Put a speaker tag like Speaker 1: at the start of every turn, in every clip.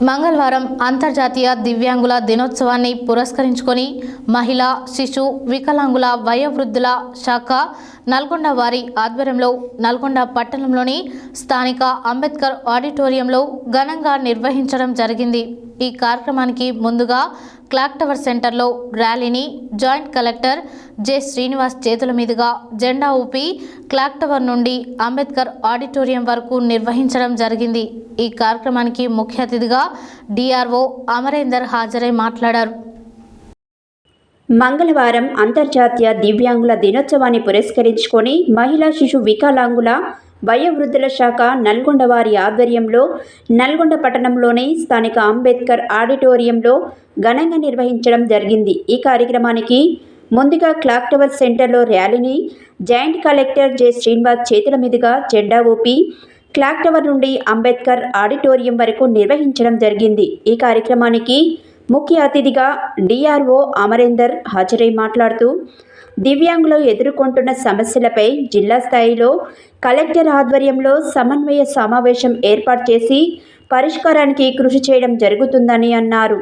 Speaker 1: మంగళవారం అంతర్జాతీయ దివ్యాంగుల దినోత్సవాన్ని పురస్కరించుకొని మహిళా, శిశు, వికలాంగుల వయోవృద్ధుల శాఖ నల్గొండ వారి ఆధ్వర్యంలో నల్గొండ పట్టణంలోని స్థానిక అంబేద్కర్ ఆడిటోరియంలో ఘనంగా నిర్వహించడం జరిగింది. ఈ కార్యక్రమానికి ముందుగా క్లాక్ టవర్ సెంటర్లో ర్యాలీని జాయింట్ కలెక్టర్ జె. శ్రీనివాస్ చేతుల మీదుగా జెండా ఊపి క్లాక్ టవర్ నుండి అంబేద్కర్ ఆడిటోరియం వరకు నిర్వహించడం జరిగింది. ఈ కార్యక్రమానికి ముఖ్య అతిథిగా డిఆర్ఓ అమరేందర్ హాజరై మాట్లాడారు.
Speaker 2: మంగళవారం అంతర్జాతీయ దివ్యాంగుల దినోత్సవాన్ని పురస్కరించుకొని మహిళా, శిశు, వికలాంగుల వయోవృద్ధుల శాఖ నల్గొండ వారి ఆధ్వర్యంలో నల్గొండ పట్టణంలోని స్థానిక అంబేద్కర్ ఆడిటోరియంలో ఘనంగా నిర్వహించడం జరిగింది. ఈ కార్యక్రమానికి ముందుగా క్లాక్ టవర్ సెంటర్లో ర్యాలీని జాయింట్ కలెక్టర్ జె. శ్రీనివాస్ చేతుల మీదుగా జెండా ఊపి క్లాక్ టవర్ నుండి అంబేద్కర్ ఆడిటోరియం వరకు నిర్వహించడం జరిగింది. ఈ కార్యక్రమానికి ముఖ్య అతిథిగా డిఆర్ఓ అమరేందర్ హాజరై మాట్లాడుతూ దివ్యాంగులు ఎదుర్కొంటున్న సమస్యలపై జిల్లా స్థాయిలో కలెక్టర్ ఆధ్వర్యంలో సమన్వయ సమావేశం ఏర్పాటు చేసి పరిష్కారానికి కృషి చేయడం జరుగుతుందని అన్నారు.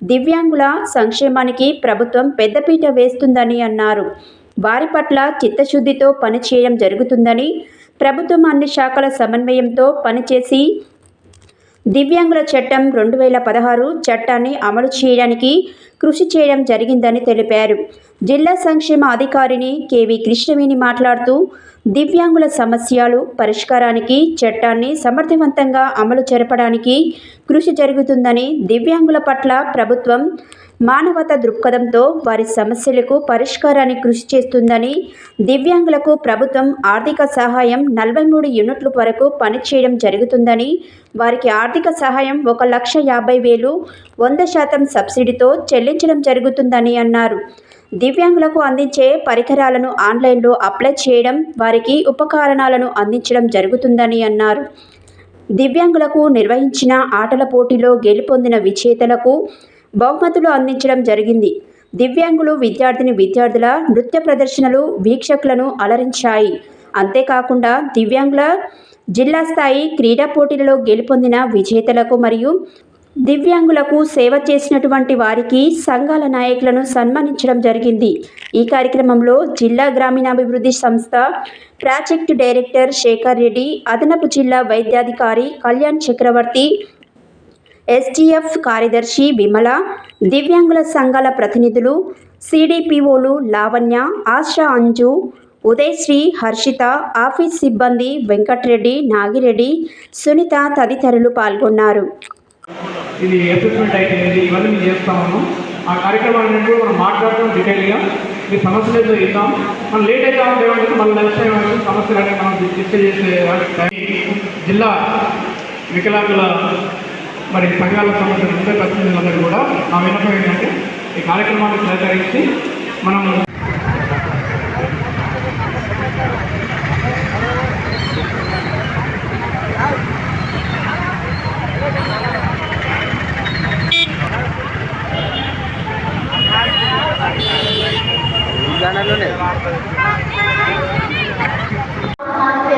Speaker 2: దివ్యాంగుల సంక్షేమానికి ప్రభుత్వం పెద్దపీట వేస్తుందని అన్నారు. వారి పట్ల చిత్తశుద్ధితో పనిచేయడం జరుగుతుందని, ప్రభుత్వం అన్ని శాఖల సమన్వయంతో పనిచేసి దివ్యాంగుల చట్టం 2016 చట్టాన్ని అమలు చేయడానికి కృషి చేయడం జరిగిందని తెలిపారు. జిల్లా సంక్షేమ అధికారిని కెవి కృష్ణవేణి మాట్లాడుతూ దివ్యాంగుల సమస్యలు పరిష్కారానికి చట్టాన్ని సమర్థవంతంగా అమలు జరపడానికి కృషి జరుగుతుందని, దివ్యాంగుల పట్ల ప్రభుత్వం మానవతా దృక్పథంతో వారి సమస్యలకు పరిష్కారానికి కృషి చేస్తుందని, దివ్యాంగులకు ప్రభుత్వం ఆర్థిక సహాయం 43 యూనిట్ల వరకు పనిచేయడం జరుగుతుందని, వారికి ఆర్థిక సహాయం 1,50,000 100% సబ్సిడీతో చెల్లించడం జరుగుతుందని అన్నారు. దివ్యాంగులకు అందించే పరికరాలను ఆన్లైన్లో అప్లై చేయడం, వారికి ఉపకరణాలను అందించడం జరుగుతుందని అన్నారు. దివ్యాంగులకు నిర్వహించిన ఆటల పోటీలో గెలుపొందిన విజేతలకు బహుమతులు అందించడం జరిగింది. దివ్యాంగులు విద్యార్థుల నృత్య ప్రదర్శనలు వీక్షకులను అలరించాయి. అంతేకాకుండా దివ్యాంగుల జిల్లా స్థాయి క్రీడా పోటీలలో గెలుపొందిన విజేతలకు మరియు దివ్యాంగులకు సేవ చేసినటువంటి వారికి సంఘాల నాయకులను సన్మానించడం జరిగింది. ఈ కార్యక్రమంలో జిల్లా గ్రామీణాభివృద్ధి సంస్థ ప్రాజెక్టు డైరెక్టర్ శేఖర్ రెడ్డి, అదనపు జిల్లా వైద్యాధికారి కళ్యాణ్ చక్రవర్తి, ఎస్టీఎఫ్ కార్యదర్శి విమల, దివ్యాంగుల సంఘాల ప్రతినిధులు, సిడిపిఓలు లావణ్య, ఆశా, అంజు, ఉదయశ్రీ, హర్షిత, ఆఫీస్ సిబ్బంది వెంకటరెడ్డి, నాగిరెడ్డి, సునీత తదితరులు పాల్గొన్నారు.
Speaker 3: ఇది అసెస్మెంట్ అయితే ఇవన్నీ మేము చేస్తాము. ఆ కార్యక్రమాన్ని కూడా మనం మాట్లాడటం డీటెయిల్గా మీ సమస్యలు ఏదో ఇద్దాం. మనం లేట్ అవుతా ఉంటే మన నెక్స్ట్ టైం సమస్యలు అంటే మనం డిస్కస్ చేసే జిల్లా వికలాంగుల సంఘాల సమస్యలు ఉండే ప్రతినిధులందరూ కూడా నా విన్నపం ఏంటంటే ఈ కార్యక్రమాన్ని సహకరించి మనం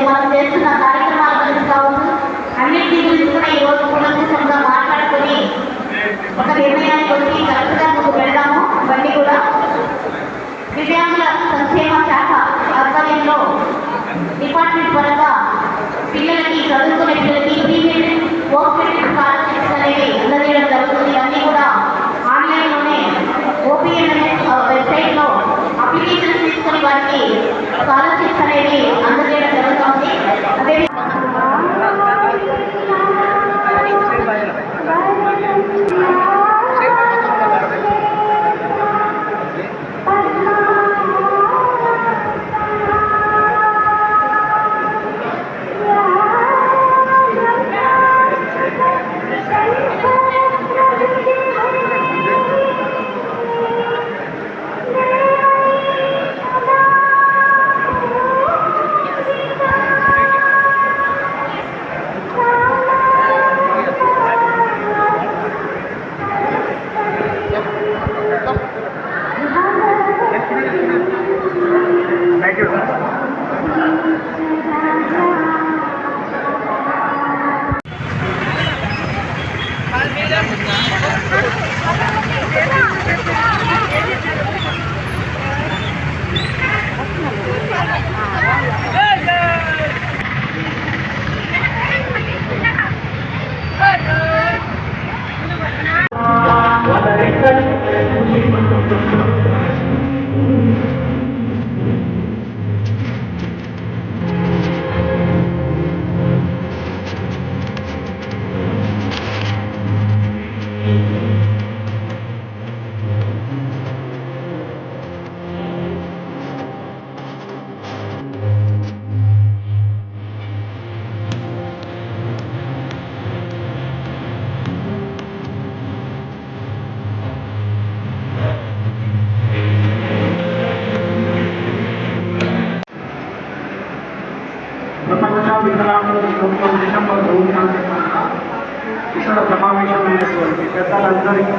Speaker 4: మనం చేస్తున్న కార్యక్రమాల గురించి కావచ్చు, అన్నింటి గురించి కూడా ఈరోజు కూలంకషంగా మాట్లాడుకొని ఒక నిర్ణయానికి వచ్చి కరెక్ట్గా ముందుకు వెళ్దాము. ఇవన్నీ కూడా
Speaker 3: ప్రపంచ వికలాంగుల దినోత్సవం డిసెంబర్ 2 ఇక్కడ సమావేశమైనటువంటి పెద్దలందరికీ